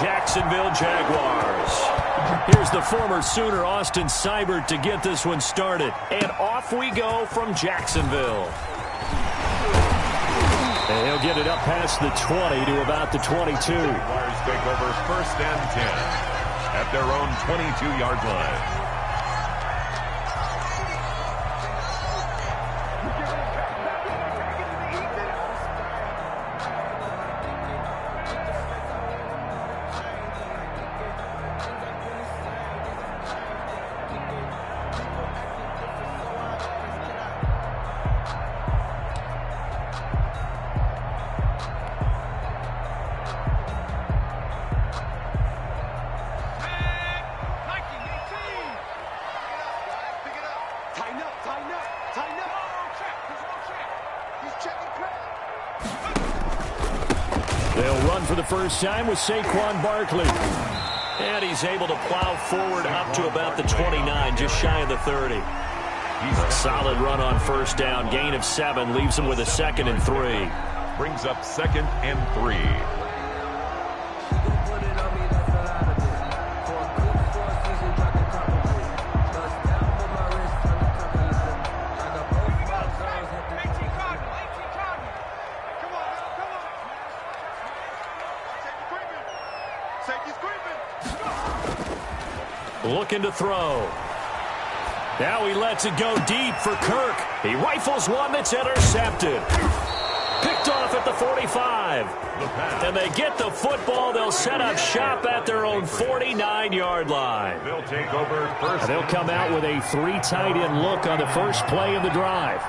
Jacksonville Jaguars. Here's the former Sooner, Austin Seibert, to get this one started. And off we go from Jacksonville. And he'll get it up past the 20 to about the 22. Jaguars take over 1st and 10 at their own 22-yard line. They'll run for the first time with Saquon Barkley. And he's able to plow forward up to about the 29, just shy of the 30. A solid run on first down. Gain of 7 leaves him with a 2nd and 3. Brings up 2nd and 3. Looking to throw. Now he lets it go deep for Kirk. He rifles one that's intercepted. Picked off at the 45. And they get the football. They'll set up shop at their own 49-yard line. They'll take over first. They'll come out with a 3 tight end look on the first play of the drive.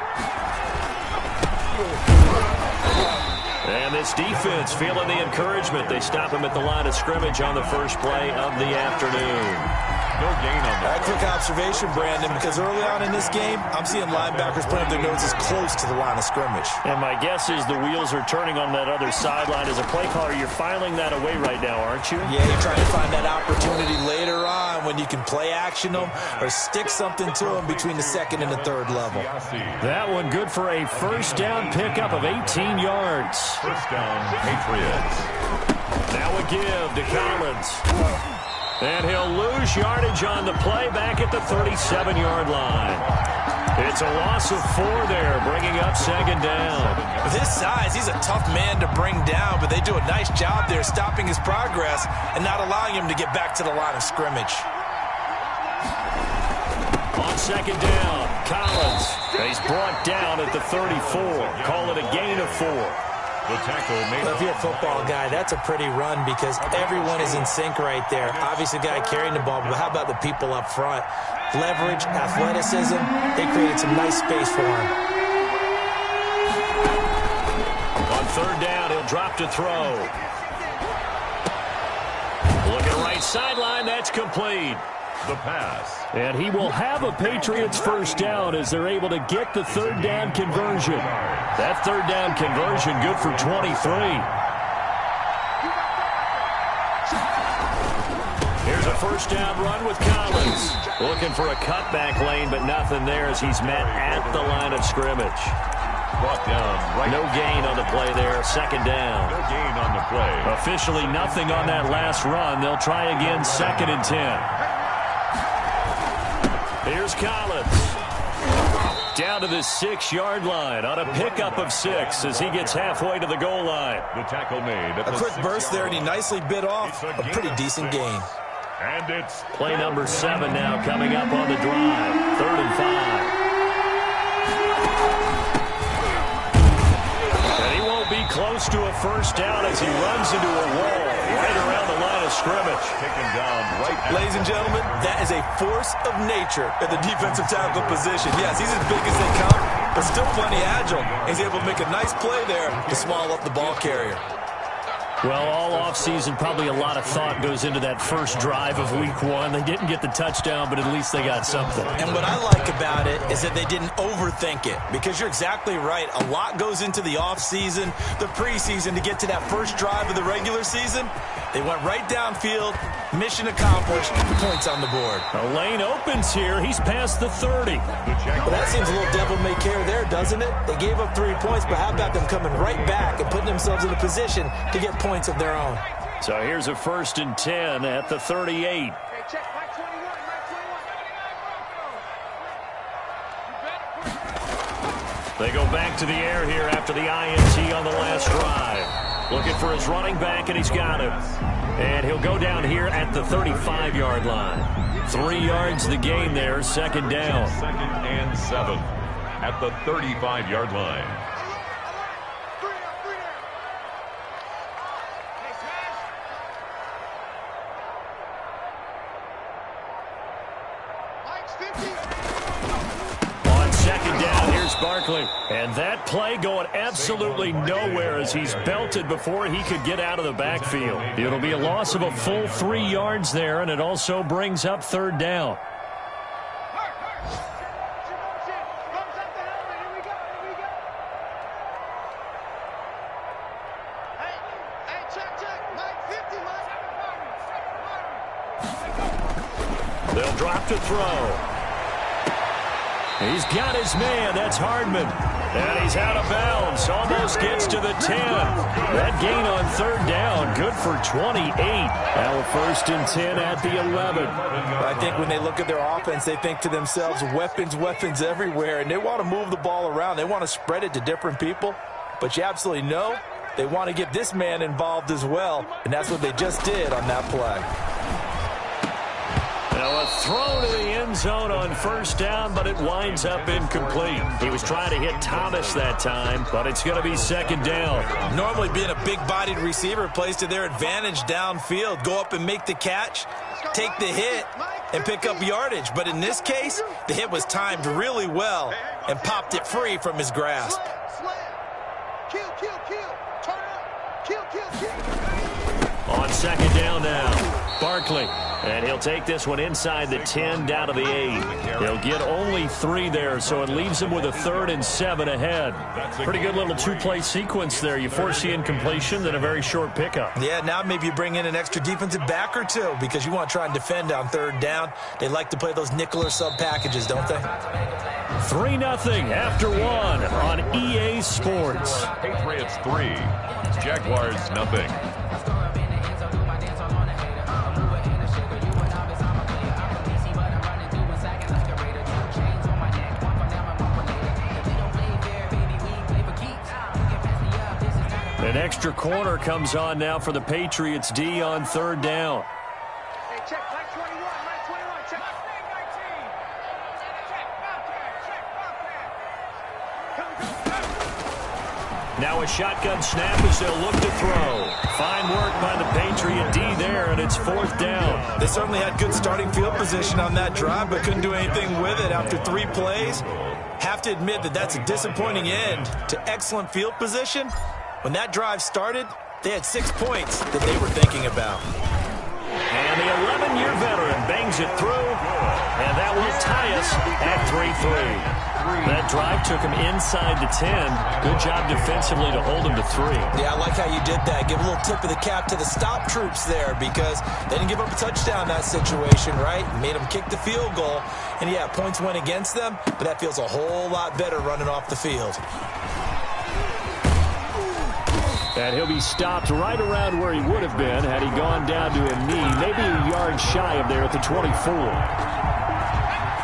And this defense feeling the encouragement. They stop him at the line of scrimmage on the first play of the afternoon. No gain on that. Quick observation, Brandon, because early on in this game, I'm seeing linebackers putting up their noses close to the line of scrimmage. And my guess is the wheels are turning on that other sideline. As a play caller, you're filing that away right now, aren't you? Yeah, you're trying to find that opportunity later on when you can play action them or stick something to them between the 2nd and the 3rd level. That one good for a first down pickup of 18 yards. First down, Patriots. Now a give to Collins. And he'll lose yardage on the play back at the 37-yard line. It's a loss of 4 there, bringing up 2nd down. With his size, he's a tough man to bring down, but they do a nice job there stopping his progress and not allowing him to get back to the line of scrimmage. On 2nd down, Collins. He's brought down at the 34. Call it a gain of 4. The tackle made. Well, if you're a football guy, that's a pretty run because everyone is in sync right there. Obviously, the guy carrying the ball, but how about the people up front? Leverage, athleticism, they created some nice space for him. On 3rd down, he'll drop to throw. Looking right sideline, that's complete. The pass. And he will have a Patriots first down as they're able to get the 3rd down conversion. That 3rd down conversion good for 23. Here's a first down run with Collins. Looking for a cutback lane, but nothing there as he's met at the line of scrimmage. Brought down right. No gain on the play there. 2nd down. No gain on the play. Officially nothing on that last run. They'll try again 2nd and 10. Here's Collins. Down to the 6-yard line on a pickup of 6 as he gets halfway to the goal line. The tackle made. A quick burst there, and he nicely bit off a pretty decent gain. And it's play number 7 now coming up on the drive. 3rd and 5. And he won't be close to a first down as he runs into a wall right around the line of scrimmage. Taken down right. Ladies and gentlemen, that is a force of nature at the defensive tackle position. Yes, he's as big as they come, but still plenty agile. He's able to make a nice play there to small up the ball carrier. Well, all offseason, probably a lot of thought goes into that first drive of week 1. They didn't get the touchdown, but at least they got something. And what I like about it is that they didn't overthink it, because you're exactly right. A lot goes into the offseason, the preseason, to get to that first drive of the regular season. They went right downfield, mission accomplished, points on the board. A lane opens here. He's past the 30. Well, that seems a little devil-may-care there, doesn't it? They gave up 3 points, but how about them coming right back and putting themselves in a position to get points of their own? So here's a 1st and 10 at the 38. They go back to the air here after the INT on the last drive. Looking for his running back, and he's got him. And he'll go down here at the 35-yard line. 3 yards the gain there, 2nd down. 2nd and 7 at the 35-yard line. Barkley. And that play going absolutely nowhere as he's belted before he could get out of the backfield. It'll be a loss of a full 3 yards there, and it also brings up 3rd down. They'll drop to throw. He's got his man. That's Hardman. And he's out of bounds. Almost gets to the 10. That gain on 3rd down. Good for 28. Now 1st and 10 at the 11. I think when they look at their offense, they think to themselves, weapons, weapons everywhere. And they want to move the ball around. They want to spread it to different people. But you absolutely know they want to get this man involved as well. And that's what they just did on that play. Now a throw to the end zone on 1st down, but it winds up incomplete. He was trying to hit Thomas that time, but it's going to be 2nd down. Normally being a big-bodied receiver plays to their advantage downfield. Go up and make the catch, take the hit, and pick up yardage. But in this case, the hit was timed really well and popped it free from his grasp. On 2nd down now, Barkley. And he'll take this one inside the 10 down to the 8. He'll get only 3 there, so it leaves him with a 3rd and 7 ahead. Pretty good little 2-play sequence there. You force the incompletion, then a very short pickup. Yeah, now maybe you bring in an extra defensive back or two because you want to try and defend on 3rd down. They like to play those nickel or sub packages, don't they? 3-0 after 1 on EA Sports. Patriots 3, Jaguars 0. An extra corner comes on now for the Patriots D on 3rd down. Hey, check, Mike 21, check. Now a shotgun snap as they'll look to throw. Fine work by the Patriot D there, and it's 4th down. They certainly had good starting field position on that drive, but couldn't do anything with it after 3 plays. Have to admit that that's a disappointing end to excellent field position. When that drive started, they had 6 points that they were thinking about. And the 11-year veteran bangs it through, and that will tie us at 3-3. That drive took him inside the 10. Good job defensively to hold him to 3. Yeah, I like how you did that. Give a little tip of the cap to the stop troops there because they didn't give up a touchdown in that situation, right? Made them kick the field goal. And, yeah, points went against them, but that feels a whole lot better running off the field. And he'll be stopped right around where he would have been had he gone down to a knee, maybe a yard shy of there at the 24.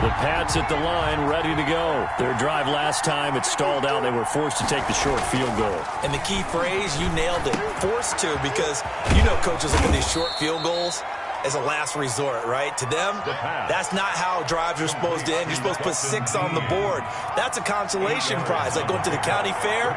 The Pats at the line, ready to go. Their drive last time, it stalled out. They were forced to take the short field goal. And the key phrase, you nailed it, forced to, because you know coaches look at these short field goals as a last resort, right? To them, that's not how drives are supposed to end. You're supposed to put 6 on the board. That's a consolation prize. Like going to the county fair,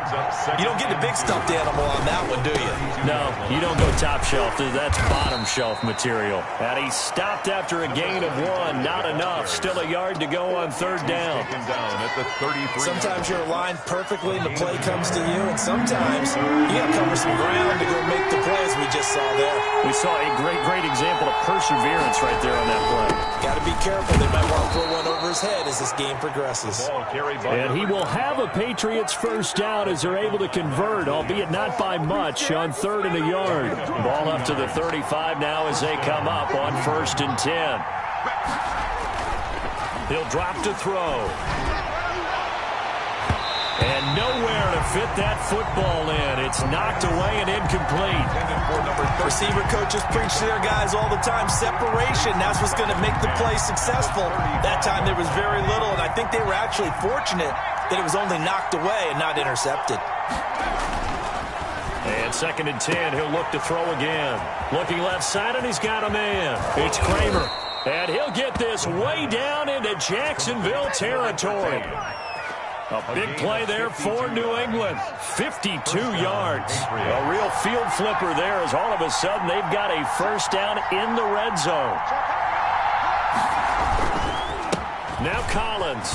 you don't get the big stuffed animal on that one, do you? No, you don't go top shelf. That's bottom shelf material. And he stopped after a gain of 1. Not enough. Still a yard to go on 3rd down. At the 33. Sometimes you're aligned perfectly and the play comes to you, and sometimes you got to cover some ground to go make the play, as we just saw there. We saw a great example of perseverance right there on that play. Got to be careful. They might want to throw one over his head as this game progresses. And he will have a Patriots 1st down as they're able to convert, albeit not by much, on 3rd and a yard. Ball up to the 35 now as they come up on 1st and 10. He'll drop to throw. And nowhere to fit that football in. It's knocked away and incomplete. Receiver coaches preach to their guys all the time. Separation, that's what's going to make the play successful. That time there was very little, and I think they were actually fortunate that it was only knocked away and not intercepted. And 2nd and 10, he'll look to throw again. Looking left side, and he's got a man. It's Kramer. And he'll get this way down into Jacksonville territory. A big play there for New England. 52 yards. A real field flipper there as all of a sudden they've got a first down in the red zone. Now Collins.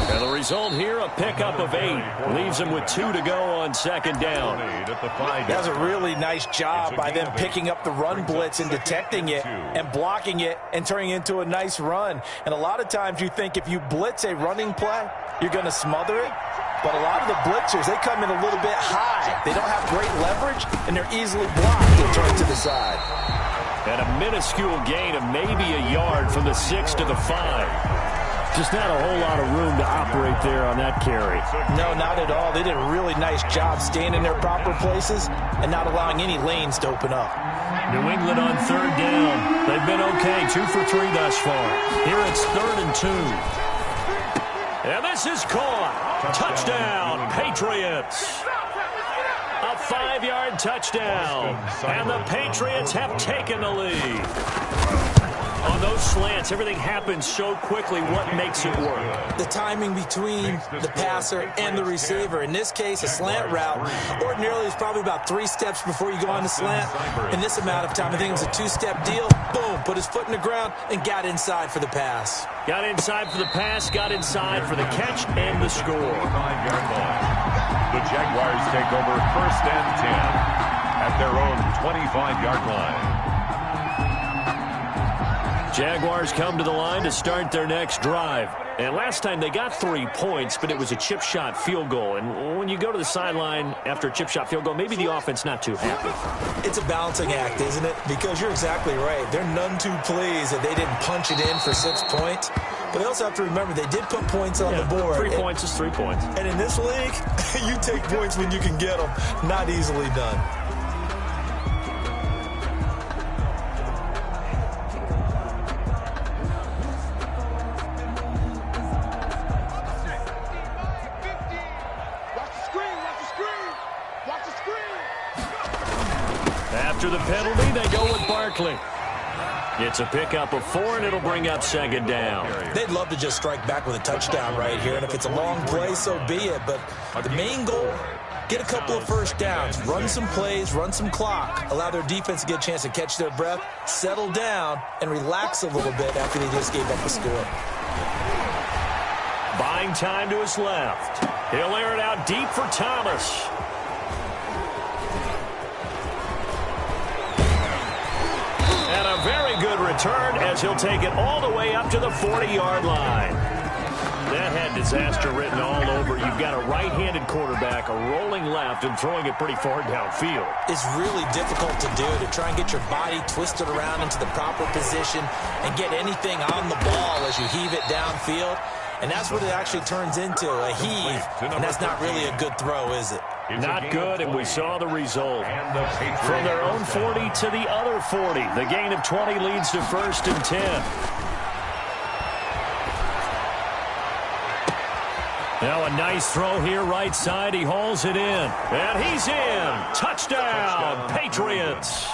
And the result here, a pickup of 8. Leaves him with 2 to go on 2nd down. That was a really nice job by them picking up the run blitz and detecting it and blocking it and turning it into a nice run. And a lot of times you think if you blitz a running play, you're going to smother it. But a lot of the blitzers, they come in a little bit high. They don't have great leverage, and they're easily blocked and turned to the side. And a minuscule gain of maybe a yard from the 6 to the 5. Just not a whole lot of room to operate there on that carry. No, not at all. They did a really nice job staying in their proper places and not allowing any lanes to open up. New England on 3rd down. They've been okay, 2 for 3 thus far. Here it's 3rd and 2. And this is caught. Touchdown, Patriots. A 5-yard touchdown. And the Patriots have taken the lead. On those slants, everything happens so quickly. What makes it work? The timing between the passer and the receiver. In this case, a slant route ordinarily is probably about 3 steps before you go on the slant. In this amount of time, I think it was a 2-step deal. Boom, put his foot in the ground and got inside for the pass. Got inside for the pass, got inside for the catch and the score. The Jaguars take over 1st and 10 at their own 25-yard line. Jaguars come to the line to start their next drive. And last time they got 3 points, but it was a chip shot field goal. And when you go to the sideline after a chip shot field goal, maybe the offense not too happy. It's a balancing act, isn't it? Because you're exactly right. They're none too pleased that they didn't punch it in for 6 points. But they also have to remember they did put points on the board. 3 points is 3 points. And in this league, you take points when you can get them. Not easily done. After the penalty, they go with Barkley. It's a pickup of 4, and it'll bring up 2nd down. They'd love to just strike back with a touchdown right here, and if it's a long play, so be it. But the main goal, get a couple of first downs, run some plays, run some clock, allow their defense to get a chance to catch their breath, settle down, and relax a little bit after they just gave up a score. Buying time to his left. He'll air it out deep for Thomas. And a very good return as he'll take it all the way up to the 40-yard line. That had disaster written all over. You've got a right-handed quarterback, a rolling left, and throwing it pretty far downfield. It's really difficult to do, to try and get your body twisted around into the proper position and get anything on the ball as you heave it downfield. And that's what it actually turns into, a heave. And that's not really a good throw, is it? Not good, and we saw the result. From their own 40 to the other 40. The gain of 20 leads to 1st and 10. Now a nice throw here, right side. He hauls it in. And he's in. Touchdown, Patriots.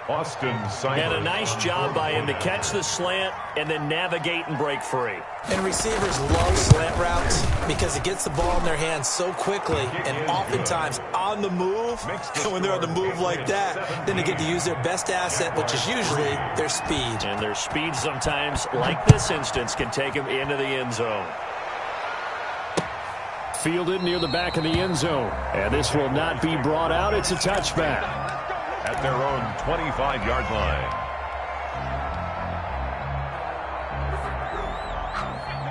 And a nice job by him to catch the slant and then navigate and break free. And receivers love slant routes because it gets the ball in their hands so quickly and oftentimes on the move. And when they're on the move like that, then they get to use their best asset, which is usually their speed. And their speed sometimes, like this instance, can take them into the end zone. Fielded near the back of the end zone. And this will not be brought out. It's a touchback. At their own 25-yard line.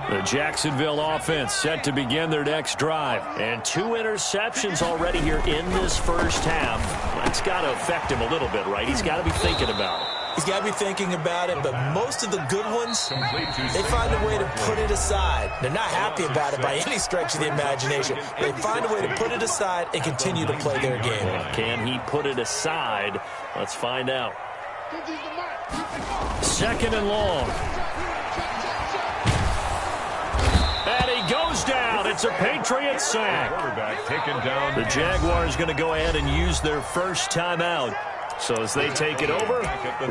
The Jacksonville offense set to begin their next drive. And 2 interceptions already here in this first half. That's got to affect him a little bit, right? He's got to be thinking about it. He's got to be thinking about it, but most of the good ones, they find a way to put it aside. They're not happy about it by any stretch of the imagination. They find a way to put it aside and continue to play their game. Can he put it aside? Let's find out. Second and long. And he goes down. It's a Patriots sack. The Jaguars going to go ahead and use their first timeout. So as they take it over,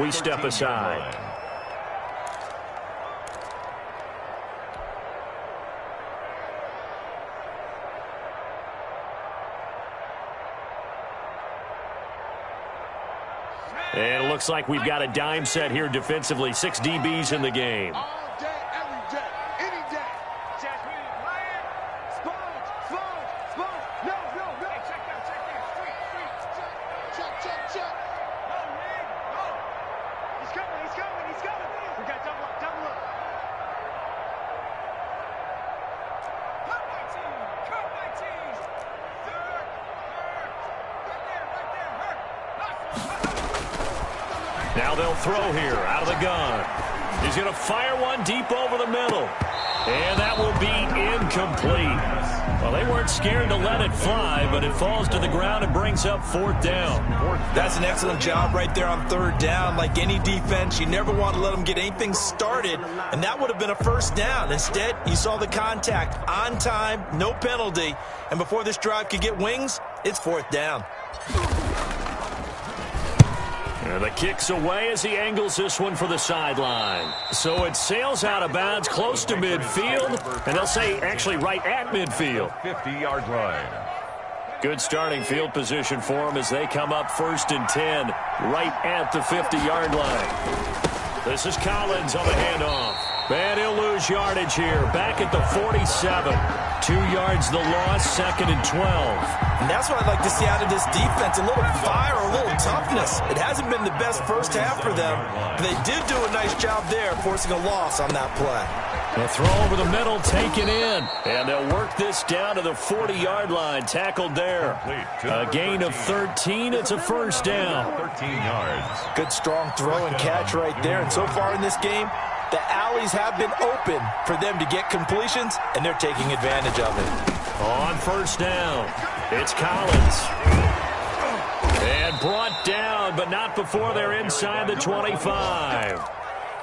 we step aside. And it looks like we've got a dime set here defensively. 6 DBs in the game. All day, every day, any day. Check. Sponge. No. Hey, check there. Street. Check. No, man. No. He's coming. We got double up. Cut my team. Third. Right there. Now they'll throw here out of the gun. He's going to fire one deep over the middle. And that will be incomplete. Well, they weren't scared to let it fly, but it falls to the ground and brings up 4th down. That's an excellent job right there on 3rd down. Like any defense, you never want to let them get anything started, and that would have been a 1st down. Instead, you saw the contact on time, no penalty, and before this drive could get wings, it's 4th down. And the kick's away as he angles this one for the sideline. So it sails out of bounds close to midfield, and they'll say actually right at midfield. 50-yard line. Good starting field position for them as they come up 1st and 10 right at the 50-yard line. This is Collins on the handoff. And he'll lose yardage here. Back at the 47. 2 yards the loss, 2nd and 12. And that's what I'd like to see out of this defense. A little fire, a little toughness. It hasn't been the best first half for them, but they did do a nice job there, forcing a loss on that play. A throw over the middle, taken in. And they'll work this down to the 40-yard line, tackled there. A gain of 13. It's a 1st down. 13 yards. Good strong throw and catch right there. And so far in this game, the alleys have been open for them to get completions, and they're taking advantage of it. On 1st down, it's Collins. And brought down, but not before they're inside the 25.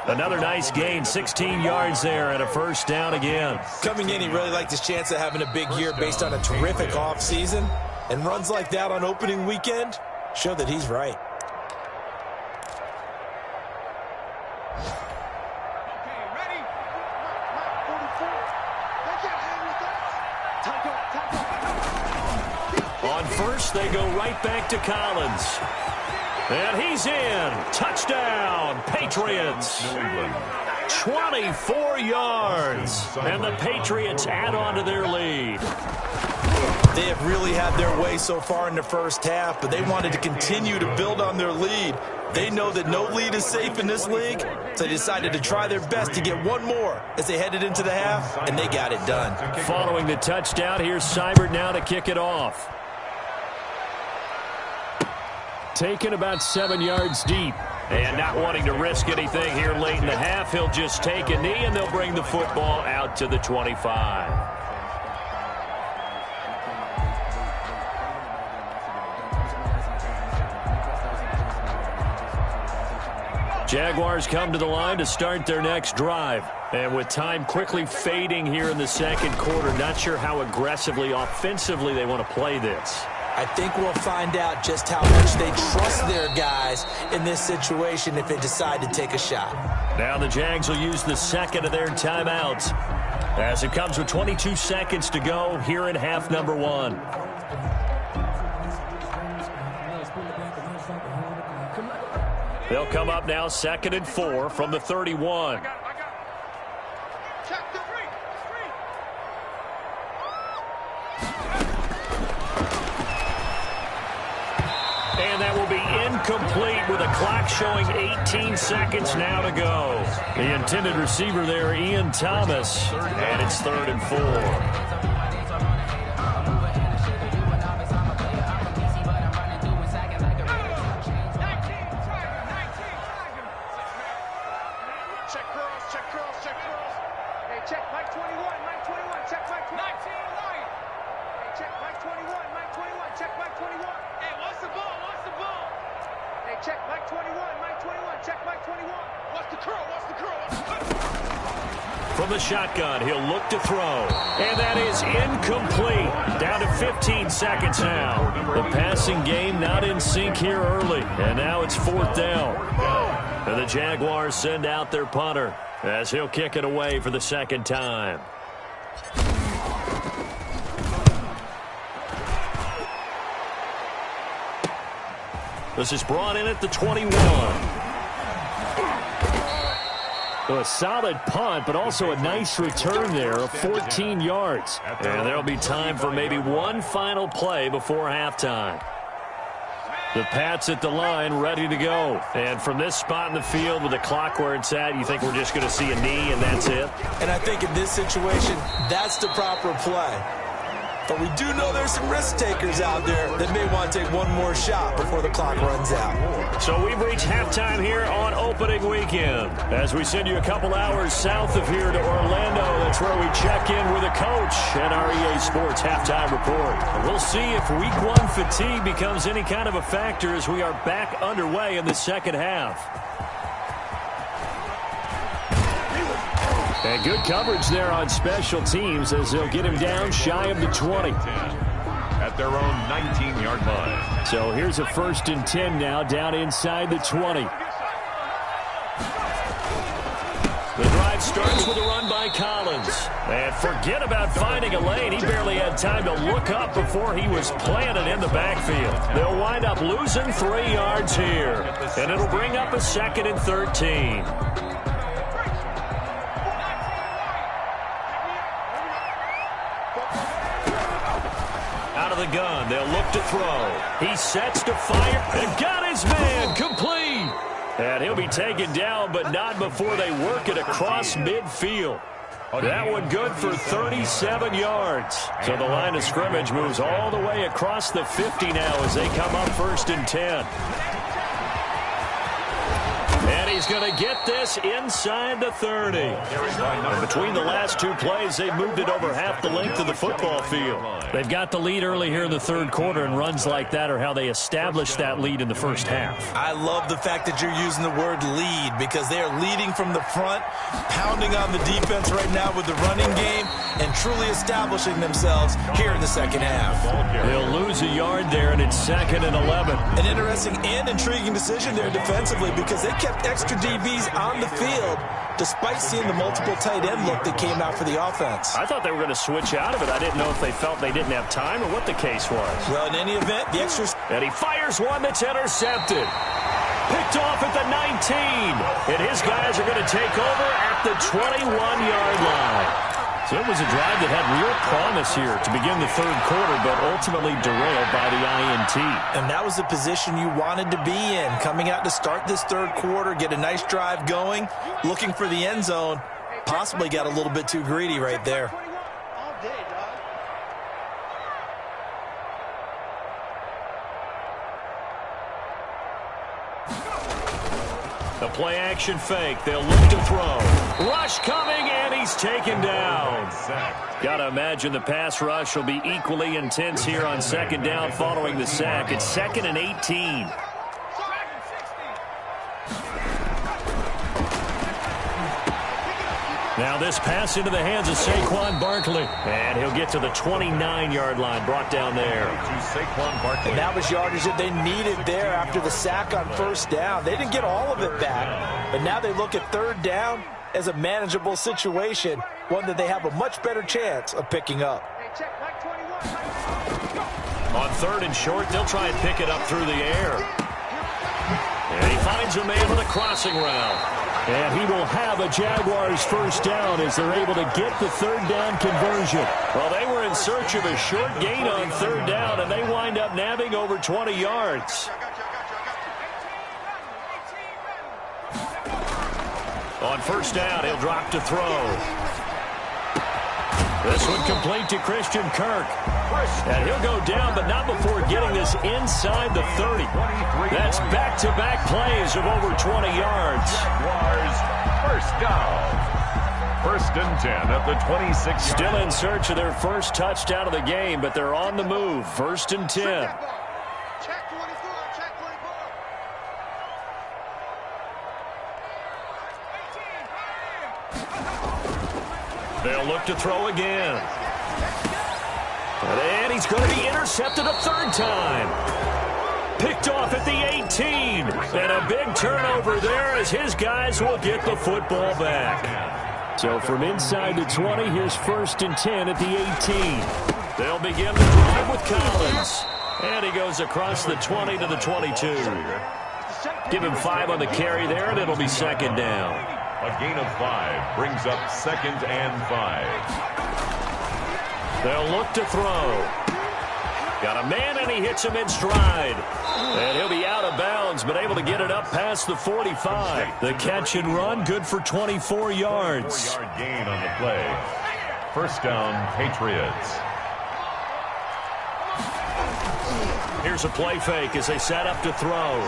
Another nice gain, 16 yards there, and a 1st down again. Coming in, he really liked his chance of having a big year based on a terrific offseason. And runs like that on opening weekend show that he's right. On 1st, they go right back to Collins. And he's in. Touchdown, Patriots. 24 yards. And the Patriots add on to their lead. They have really had their way so far in the first half, but they wanted to continue to build on their lead. They know that no lead is safe in this league, so they decided to try their best to get one more as they headed into the half, and they got it done. Following the touchdown, here's Seibert now to kick it off. Taken about 7 yards deep. And not wanting to risk anything here late in the half, he'll just take a knee, and they'll bring the football out to the 25. Jaguars come to the line to start their next drive. And with time quickly fading here in the 2nd quarter, not sure how aggressively, offensively they want to play this. I think we'll find out just how much they trust their guys in this situation if they decide to take a shot. Now the Jags will use the 2nd of their timeouts as it comes with 22 seconds to go here in half number 1. They'll come up now 2nd and 4 from the 31. And that will be incomplete with a clock showing 18 seconds now to go. The intended receiver there, Ian Thomas, and it's 3rd and 4. check curls, check curls. Hey, check Mike 21, Mike 21, check Mike 21. 19 white. Hey, check Mike 21, Mike 21, check Mike 21. Hey, what's the ball? What's the ball? Hey, check Mike 21, Mike 21, check Mike 21. What's the curl? What's the curl? What's the curl? From the shotgun, he'll look to throw. And that is incomplete. Down to 15 seconds now. The passing game not in sync here early. And now it's 4th down. And the Jaguars send out their punter as he'll kick it away for the second time. This is brought in at the 21. A solid punt, but also a nice return there of 14 yards. And there'll be time for maybe one final play before halftime. The Pats at the line, ready to go. And from this spot in the field with the clock where it's at, you think we're just going to see a knee and that's it? And I think in this situation, that's the proper play. But we do know there's some risk takers out there that may want to take one more shot before the clock runs out. So we've reached halftime here on opening weekend. As we send you a couple hours south of here to Orlando, that's where we check in with a coach at our EA Sports Halftime Report. We'll see if Week 1 fatigue becomes any kind of a factor as we are back underway in the second half. And good coverage there on special teams as they'll get him down shy of the 20. At their own 19-yard line. So here's a 1st and 10 now down inside the 20. The drive starts with a run by Collins. And forget about finding a lane. He barely had time to look up before he was planted in the backfield. They'll wind up losing 3 yards here. And it'll bring up a 2nd and 13. The gun. They'll look to throw. He sets to fire and got his man complete. And he'll be taken down, but not before they work it across midfield. That one good for 37 yards. So the line of scrimmage moves all the way across the 50 now as they come up 1st and 10. And he's going to get this inside the 30. And between the last 2 plays, they've moved it over half the length of the football field. They've got the lead early here in the 3rd quarter, and runs like that are how they establish that lead in the first half. I love the fact that you're using the word lead because they are leading from the front, pounding on the defense right now with the running game, and truly establishing themselves here in the second half. He'll lose a yard there, and it's 2nd and 11. An interesting and intriguing decision there defensively because they kept extra DBs on the field despite seeing the multiple tight end look that came out for the offense. I thought they were going to switch out of it. I didn't know if they felt they didn't have time or what the case was. Well, in any event, the extras... And he fires one that's intercepted. Picked off at the 19. And his guys are going to take over at the 21-yard line. So it was a drive that had real promise here to begin the 3rd quarter, but ultimately derailed by the INT. And that was the position you wanted to be in, coming out to start this 3rd quarter, get a nice drive going, looking for the end zone. Possibly got a little bit too greedy right there. The play-action fake. They'll look to throw. Rush coming, and he's taken down. Got to imagine the pass rush will be equally intense here on 2nd down following the sack. It's 2nd and 18. Now this pass into the hands of Saquon Barkley. And he'll get to the 29-yard line, brought down there. And that was yardage that they needed there after the sack on 1st down. They didn't get all of it back, but now they look at 3rd down as a manageable situation, one that they have a much better chance of picking up. On 3rd and short, they'll try and pick it up through the air. And he finds a man with a crossing route. And he will have a Jaguars 1st down as they're able to get the 3rd down conversion. Well, they were in search of a short gain on 3rd down, and they wind up nabbing over 20 yards. On 1st down, he'll drop to throw. This one complete to Christian Kirk. And he'll go down, but not before getting this inside the 30. That's back-to-back plays of over 20 yards. First down. First and 10 at the 26. Still in search of their first touchdown of the game, but they're on the move. First and 10. Check 24, check 24. They'll look to throw again. And he's going to be intercepted a third time. Picked off at the 18. And a big turnover there as his guys will get the football back. So from inside the 20, here's first and 10 at the 18. They'll begin the drive with Collins. And he goes across the 20 to the 22. Give him 5 on the carry there, and it'll be second down. A gain of 5 brings up second and 5. They'll look to throw. Got a man, and he hits him in stride. And he'll be out of bounds, but able to get it up past the 45. The catch and run, good for 24 yards. 4-yard gain on the play. First down, Patriots. Here's a play fake as they set up to throw.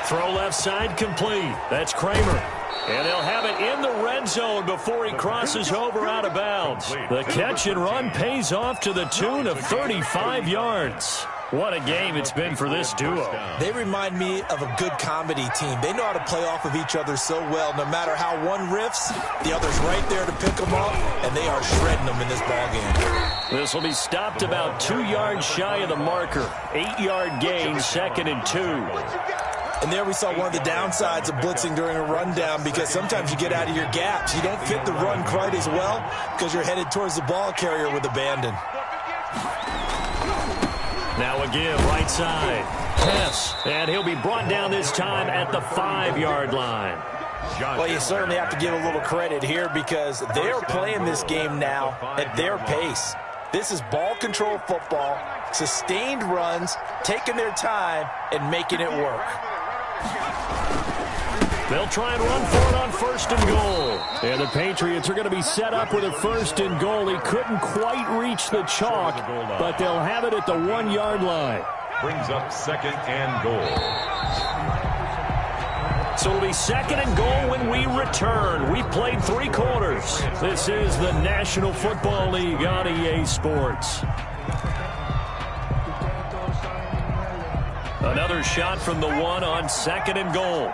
Throw left side complete. That's Kramer. And they'll have it in the red zone before he crosses over out of bounds. The catch and run pays off to the tune of 35 yards. What a game it's been for this duo. They remind me of a good comedy team. They know how to play off of each other so well. No matter how one riffs, the other's right there to pick them up, and they are shredding them in this ballgame. This will be stopped about 2 yards shy of the marker. 8-yard gain, second and 2. And there we saw one of the downsides of blitzing during a rundown, because sometimes you get out of your gaps. You don't fit the run quite as well because you're headed towards the ball carrier with abandon. Now again, right side. Pass. And he'll be brought down this time at the 5-yard line. Well, you certainly have to give a little credit here because they are playing this game now at their pace. This is ball control football, sustained runs, taking their time, and making it work. They'll try and run for it on first and goal. And the Patriots are going to be set up with a first and goal. He couldn't quite reach the chalk, but they'll have it at the 1-yard line. Brings up second and goal. So it'll be second and goal when we return. We've played 3 quarters. This is the National Football League on EA Sports. Another shot from the 1 on second and goal.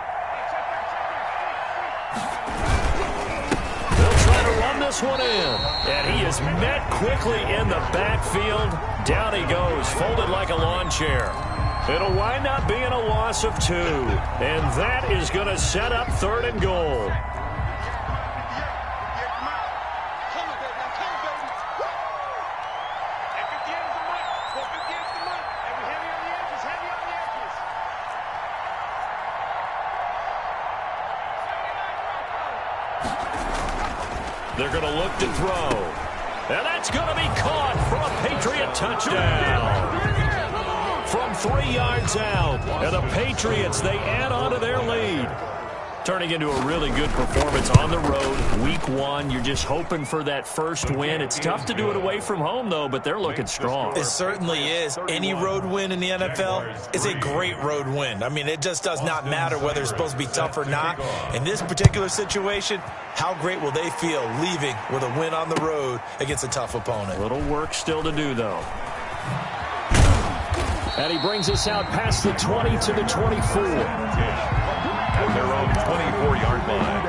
They'll try to run this one in. And he is met quickly in the backfield. Down he goes, folded like a lawn chair. It'll wind up being a loss of 2. And that is going to set up third and goal. They're going to look to throw. And that's going to be caught for a Patriot touchdown. From 3 yards out. And the Patriots, they add on to their lead. Turning into a really good performance on the road. Week 1, you're just hoping for that first win. It's tough to do it away from home, though, but they're looking strong. It certainly is. Any road win in the NFL is a great road win. I mean, it just does not matter whether it's supposed to be tough or not. In this particular situation, how great will they feel leaving with a win on the road against a tough opponent? A little work still to do, though. And he brings us out past the 20 to the 24. At their own 24-yard line.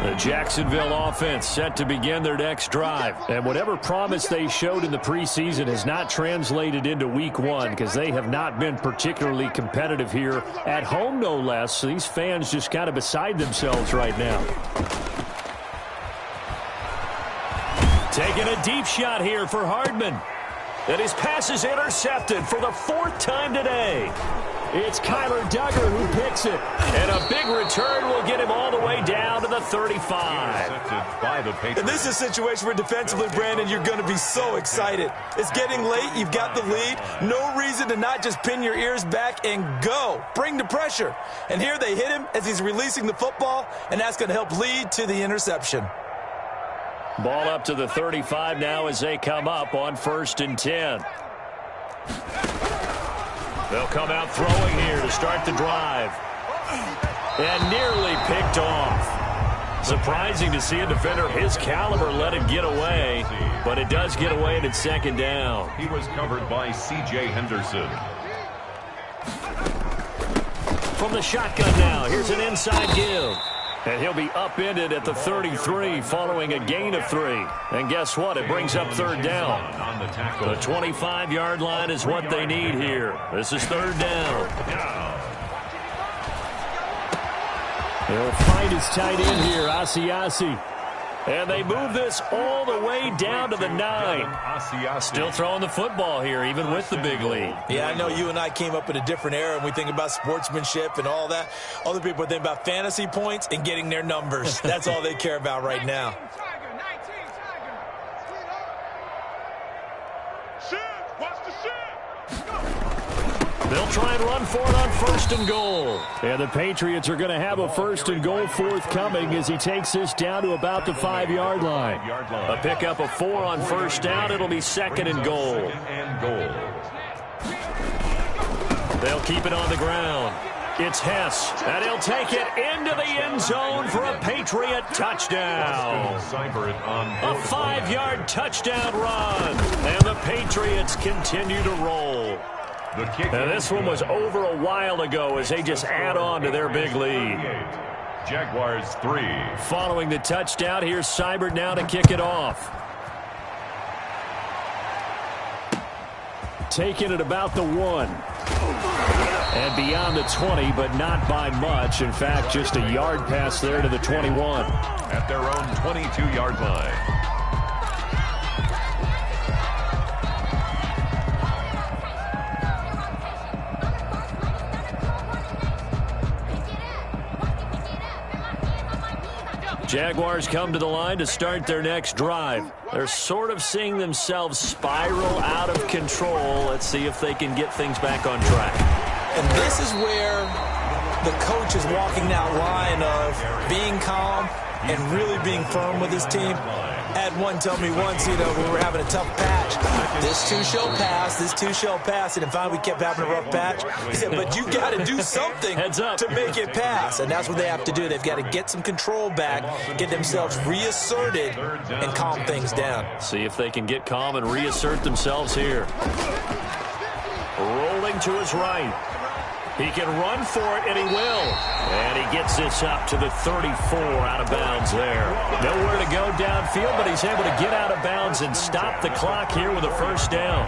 The Jacksonville offense set to begin their next drive. And whatever promise they showed in the preseason has not translated into week 1 because they have not been particularly competitive here at home, no less. So these fans just kind of beside themselves right now. Taking a deep shot here for Hardman. And his pass is intercepted for the 4th time today. It's Kyler Duggar who picks it. And a big return will get him all the way down to the 35. And this is a situation where defensively, Brandon, you're going to be so excited. It's getting late. You've got the lead. No reason to not just pin your ears back and go. Bring the pressure. And here they hit him as he's releasing the football, and that's going to help lead to the interception. Ball up to the 35 now as they come up on 1st and 10. They'll come out throwing here to start the drive. And nearly picked off. Surprising to see a defender of his caliber let it get away, but it does get away and it's 2nd down. He was covered by C.J. Henderson. From the shotgun now, here's an inside give. And he'll be upended at the 33 following a gain of 3. And guess what? It brings up 3rd down. The 25-yard line is what they need here. This is 3rd down. They'll find his tight end here, Asiasi. And they move this all the way down to the 9. Still throwing the football here, even with the big lead. Yeah, I know you and I came up in a different era, and we think about sportsmanship and all that. Other people think about fantasy points and getting their numbers. That's all they care about right now. They'll try and run for it on 1st and goal. And the Patriots are going to have a 1st and goal forthcoming as he takes this down to about the 5-yard line. A pickup of 4 on 1st down. It'll be 2nd and goal. They'll keep it on the ground. It's Hess, and he'll take it into the end zone for a Patriot touchdown. A 5-yard touchdown run. And the Patriots continue to roll. And this one was over a while ago as they just add on to their big lead. Jaguars 3. Following the touchdown, here's Seibert now to kick it off. Taking it about the 1. And beyond the 20, but not by much. In fact, just a yard pass there to the 21. At their own 22-yard line. Jaguars come to the line to start their next drive. They're sort of seeing themselves spiral out of control. Let's see if they can get things back on track. And this is where the coach is walking that line of being calm and really being firm with his team. Had one tell me once, we were having a tough patch. This too shall pass, this too shall pass. And finally we kept having a rough patch. He said, but you got to do something to make it pass. And that's what they have to do. They've got to get some control back, get themselves reasserted, and calm things down. See if they can get calm and reassert themselves here. Rolling to his right. He can run for it, and he will. And he gets this up to the 34 out of bounds there. Nowhere to go downfield, but he's able to get out of bounds and stop the clock here with a 1st down.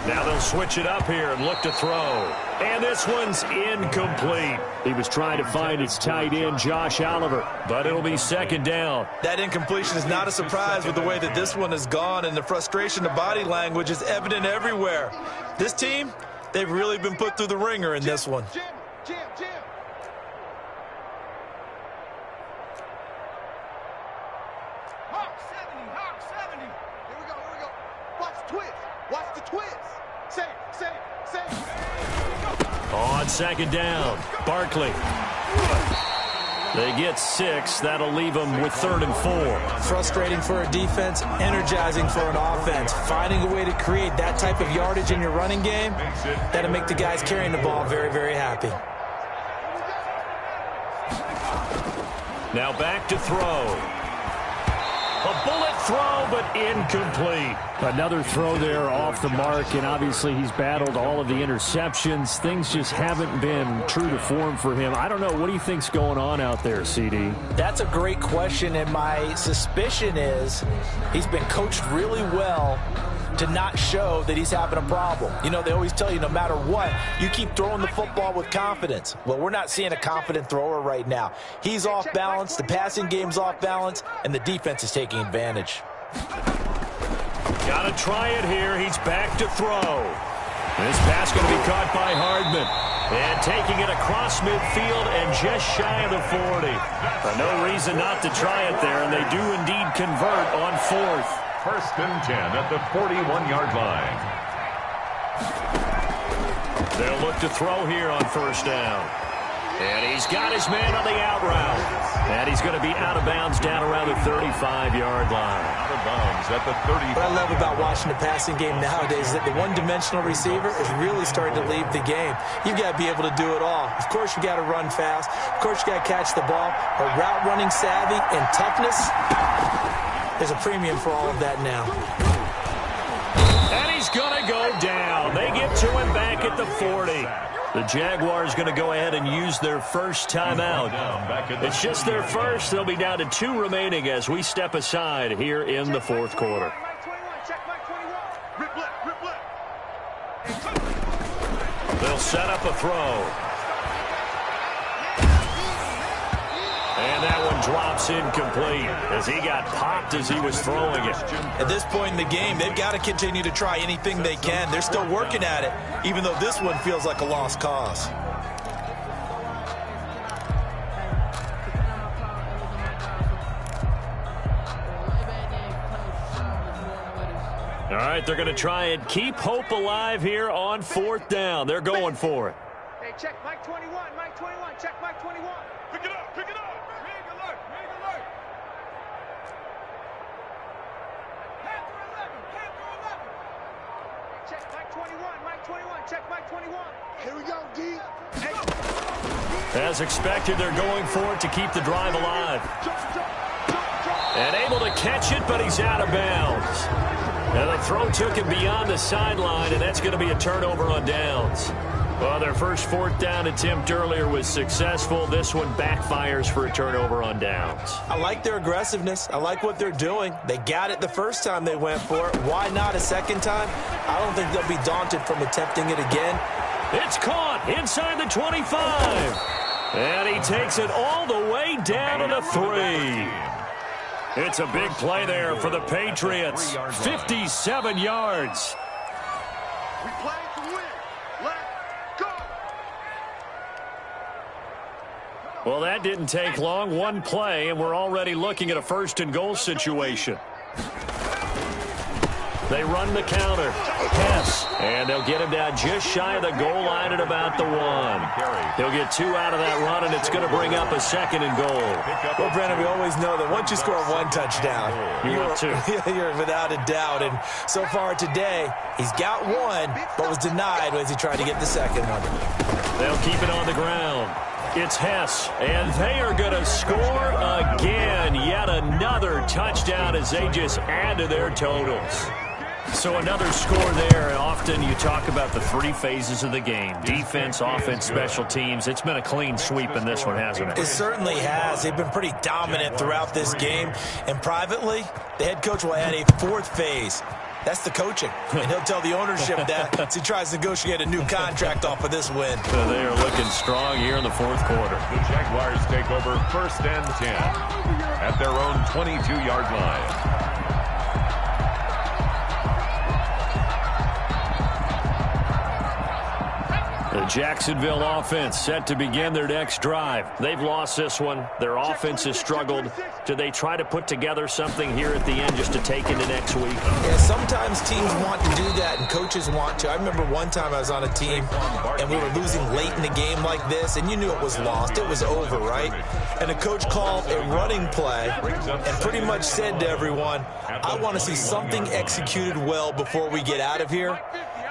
Now they'll switch it up here and look to throw. And this one's incomplete. He was trying to find his tight end, Josh Oliver, but it'll be 2nd down. That incompletion is not a surprise with the way that this one has gone, and the frustration, the body language is evident everywhere. This team, they've really been put through the ringer in this one. Jim. Hawk 70. Here we go. Watch the twist. Say. On 2nd down, Barkley. They get 6. That'll leave them with 3rd and 4. Frustrating for a defense, energizing for an offense. Finding a way to create that type of yardage in your running game, that'll make the guys carrying the ball very, very happy. Now back to throw. A bullet throw, but incomplete. Another throw there off the mark, and obviously he's battled all of the interceptions. Things just haven't been true to form for him. I don't know. What do you think's going on out there, CD? That's a great question, and my suspicion is he's been coached really well to not show that he's having a problem. You know, they always tell you no matter what, you keep throwing the football with confidence. Well, we're not seeing a confident thrower right now. He's off balance, the passing game's off balance, and the defense is taking advantage. Got to try it here. He's back to throw. This pass going to be caught by Hardman. And taking it across midfield and just shy of the 40. No reason not to try it there, and they do indeed convert on fourth. 1st and 10 at the 41-yard line. They'll look to throw here on 1st down. And he's got his man on the out route. And he's going to be out of bounds down around the 35-yard line. Out of bounds at the 35. What I love about watching the passing game nowadays is that the one-dimensional receiver is really starting to leave the game. You've got to be able to do it all. Of course, you got to run fast. Of course, you got to catch the ball. But route running savvy and toughness, there's a premium for all of that now. And he's going to go down. They get to him back at the 40. The Jaguars going to go ahead and use their first timeout. It's just their first. They'll be down to 2 remaining as we step aside here in the 4th quarter. They'll set up a throw. And that one drops incomplete as he got popped as he was throwing it. At this point in the game, they've got to continue to try anything they can. They're still working at it, even though this one feels like a lost cause. All right, they're going to try and keep hope alive here on 4th down. They're going for it. Hey, check Mike 21, Mike 21, check Mike 21. Pick it up, pick it up. Rig alert, rig alert. Panther 11. Hey, check Mike 21, check Mike 21. Here we go, D. Hey. As expected, they're going for it to keep the drive alive. And able to catch it, but he's out of bounds. And the throw took him beyond the sideline, and that's going to be a turnover on downs. Well, their first 4th down attempt earlier was successful. This one backfires for a turnover on downs. I like their aggressiveness. I like what they're doing. They got it the first time they went for it. Why not a second time? I don't think they'll be daunted from attempting it again. It's caught inside the 25. And he takes it all the way down to the 3. It's a big play there for the Patriots. 57 yards. We play to win. Let's go. Well, that didn't take long. One play, and we're already looking at a 1st and goal situation. They run the counter. Hess. And they'll get him down just shy of the goal line at about the 1. He'll get 2 out of that run, and it's going to bring up a 2nd and goal. Well, Brennan, we always know that once you score 1 touchdown, you're 2. You're without a doubt. And so far today, he's got 1, but was denied as he tried to get the 2nd one. They'll keep it on the ground. It's Hess, and they are going to score again. Yet another touchdown as they just add to their totals. So another score there. Often you talk about the 3 phases of the game. Defense, offense, special teams. It's been a clean sweep in this one, hasn't it? It certainly has. They've been pretty dominant throughout this game. And privately, the head coach will add a 4th phase. That's the coaching. And he'll tell the ownership that as he tries to negotiate a new contract off of this win. So they are looking strong here in the 4th quarter. The Jaguars take over 1st and 10 at their own 22-yard line. The Jacksonville offense set to begin their next drive. They've lost this one. Their offense has struggled. Do they try to put together something here at the end just to take into next week? Yeah, sometimes teams want to do that and coaches want to. I remember one time I was on a team and we were losing late in the game like this, and you knew it was lost. It was over, right? And the coach called a running play and pretty much said to everyone, I want to see something executed well before we get out of here.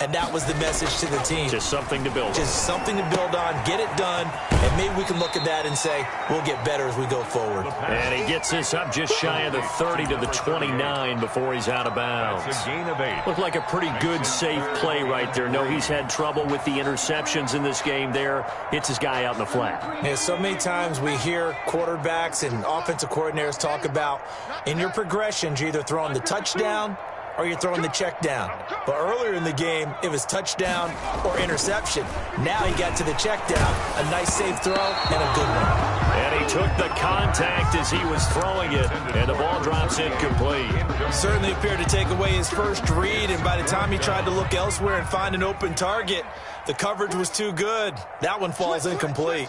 And that was the message to the team. Just something to build on. Just something to build on, get it done, and maybe we can look at that and say, we'll get better as we go forward. And he gets this up just shy of the 30 to the 29 before he's out of bounds. That's a gain of 8. Looked like a pretty good, safe play right there. No, he's had trouble with the interceptions in this game there. Hits his guy out in the flat. Yeah, so many times we hear quarterbacks and offensive coordinators talk about, in your progressions, you're either throwing the touchdown or you're throwing the check down. But earlier in the game, it was touchdown or interception. Now he got to the check down, a nice safe throw, and a good one. And he took the contact as he was throwing it, and the ball drops incomplete. Certainly appeared to take away his first read, and by the time he tried to look elsewhere and find an open target, the coverage was too good. That one falls incomplete.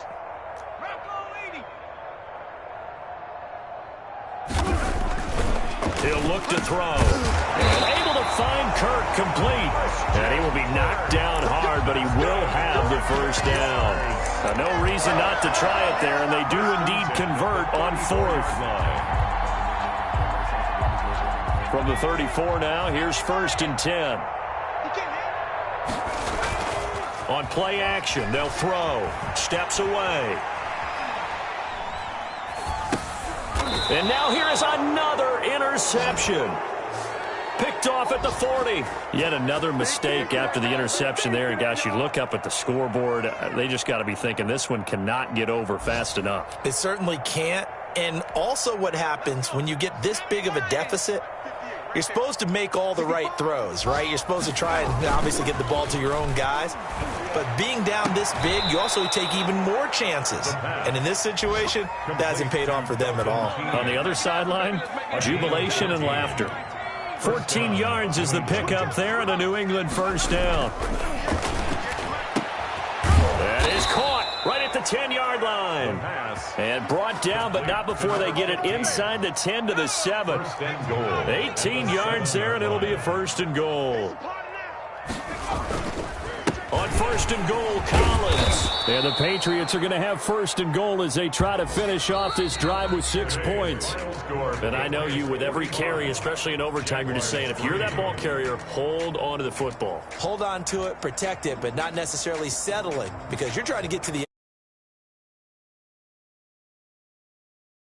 He'll look to throw. And able to find Kirk complete. And he will be knocked down hard, but he will have the first down. Now, no reason not to try it there, and they do indeed convert on fourth. From the 34 now, here's 1st and 10. On play action, they'll throw. Steps away. And now here is another interception. Picked off at the 40. Yet another mistake after the interception there. And, gosh, you look up at the scoreboard. They just got to be thinking this one cannot get over fast enough. It certainly can't. And also what happens when you get this big of a deficit, you're supposed to make all the right throws, right? You're supposed to try and obviously get the ball to your own guys. But being down this big, you also take even more chances. And in this situation, that hasn't paid off for them at all. On the other sideline, jubilation and laughter. 14 yards is the pickup there, and a New England first down. That is caught right at the 10-yard line. And brought down, but not before they get it inside the 10 to the 7. 18 yards there, and it'll be a 1st and goal. On 1st and goal, Collins. And the Patriots are going to have 1st and goal as they try to finish off this drive with 6 points. And I know you, with every carry, especially in overtime, you're just saying, if you're that ball carrier, hold on to the football. Hold on to it, protect it, but not necessarily settle it, because you're trying to get to the